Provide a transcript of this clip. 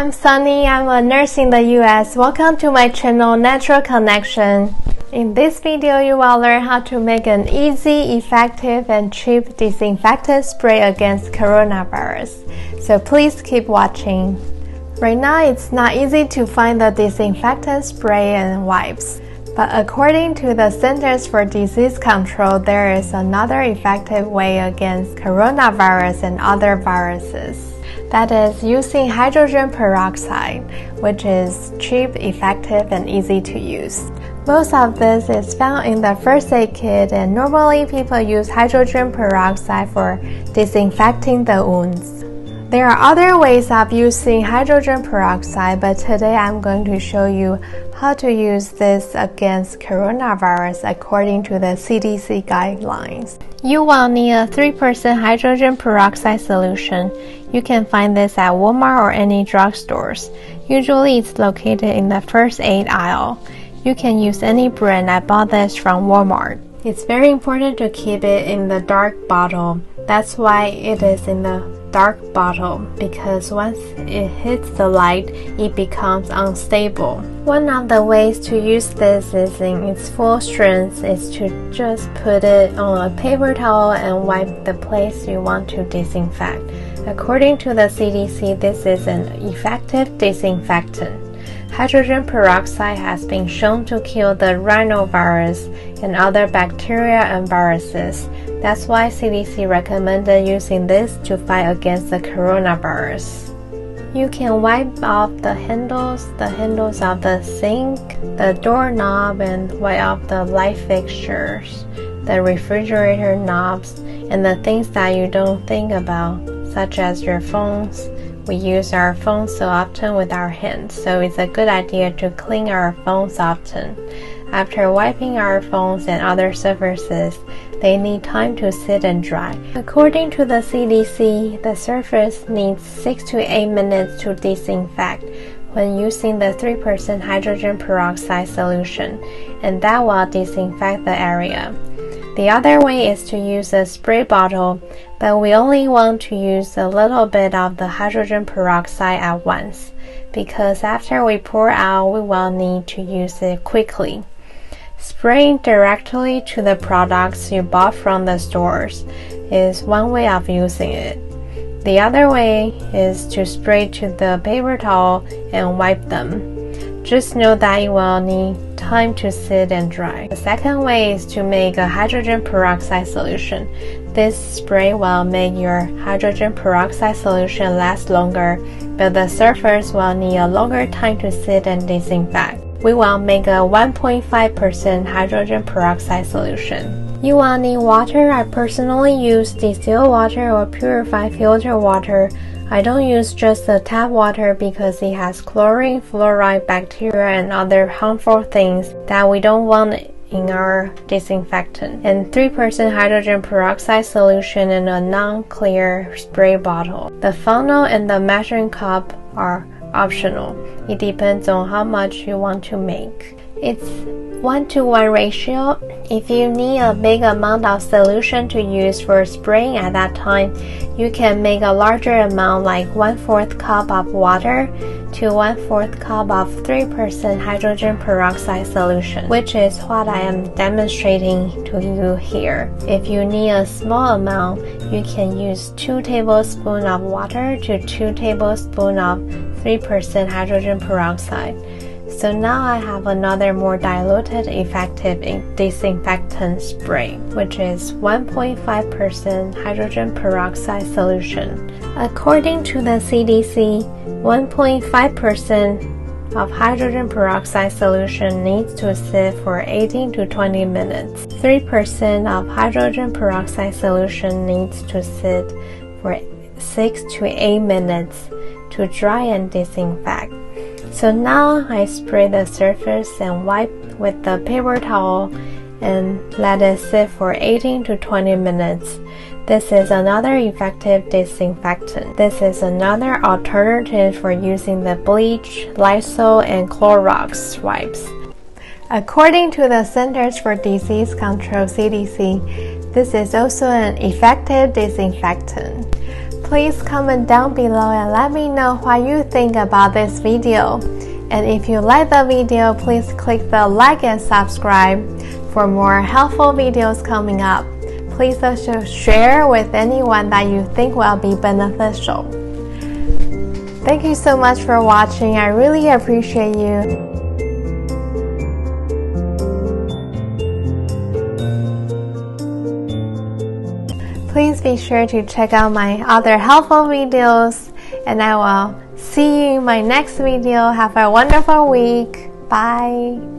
I'm Sunny. I'm a nurse in the US. Welcome to my channel Natural Connection. In this video, you will learn how to make an easy, effective, and cheap disinfectant spray against coronavirus. So please keep watching. Right now, it's not easy to find the disinfectant spray and wipes. But according to the Centers for Disease Control, there is another effective way against coronavirus and other viruses. That is using hydrogen peroxide, which is cheap, effective, and easy to use. Most of this is found in the first aid kit, and normally people use hydrogen peroxide for disinfecting the wounds. There are other ways of using hydrogen peroxide, but today I'm going to show you how to use this against coronavirus according to the CDC guidelines. You will need a 3% hydrogen peroxide solution. You can find this at Walmart or any drugstores. Usually it's located in the first aid aisle. You can use any brand. I bought this from Walmart. It's very important to keep it in the dark bottle. That's why it is in the dark bottle, because once it hits the light, it becomes unstable. One of the ways to use this is in its full strength is to just put it on a paper towel and wipe the place you want to disinfect. According to the CDC, this is an effective disinfectant. Hydrogen peroxide has been shown to kill the rhinovirus and other bacteria and viruses. That's why CDC recommended using this to fight against the coronavirus. You can wipe off the handles of the sink, the doorknob, and wipe off the light fixtures, the refrigerator knobs, and the things that you don't think about, such as your phones. We use our phones so often with our hands, so it's a good idea to clean our phones often. After wiping our phones and other surfaces, they need time to sit and dry. According to the CDC, the surface needs 6 to 8 minutes to disinfect when using the 3% hydrogen peroxide solution, and that will disinfect the area. The other way is to use a spray bottle, but we only want to use a little bit of the hydrogen peroxide at once, because after we pour out, we will need to use it quickly. Spraying directly to the products you bought from the stores is one way of using it. The other way is to spray to the paper towel and wipe them. Just know that you will need time to sit and dry. The second way is to make a hydrogen peroxide solution. This spray will make your hydrogen peroxide solution last longer, but the surface will need a longer time to sit and disinfect. We will make a 1.5% hydrogen peroxide solution. You will need water. I personally use distilled water or purified filtered water. I don't use just the tap water because it has chlorine, fluoride, bacteria, and other harmful things that we don't want in our disinfectant. And 3% hydrogen peroxide solution in a non-clear spray bottle. The funnel and the measuring cup are optional. It depends on how much you want to make. It's 1-to-1 ratio. If you need a big amount of solution to use for spraying at that time, you can make a larger amount, like 1/4 cup of water to 1/4 cup of 3% hydrogen peroxide solution, which is what I am demonstrating to you here. If you need a small amount, you can use 2 tablespoons of water to 2 tablespoons of 3% hydrogen peroxide. So now I have another more diluted effective disinfectant spray, which is 1.5% hydrogen peroxide solution. According to the CDC, 1.5% of hydrogen peroxide solution needs to sit for 18 to 20 minutes. 3% of hydrogen peroxide solution needs to sit for 6 to 8 minutes to dry and disinfect. So now I spray the surface and wipe with the paper towel and let it sit for 18 to 20 minutes. This is another effective disinfectant. This is another alternative for using the bleach, Lysol, and Clorox wipes. According to the Centers for Disease Control (CDC), this is also an effective disinfectant. Please comment down below and let me know what you think about this video. And if you like the video, please click the like and subscribe for more helpful videos coming up. Please also share with anyone that you think will be beneficial. Thank you so much for watching. I really appreciate you. Please be sure to check out my other helpful videos, and I will see you in my next video. Have a wonderful week. Bye.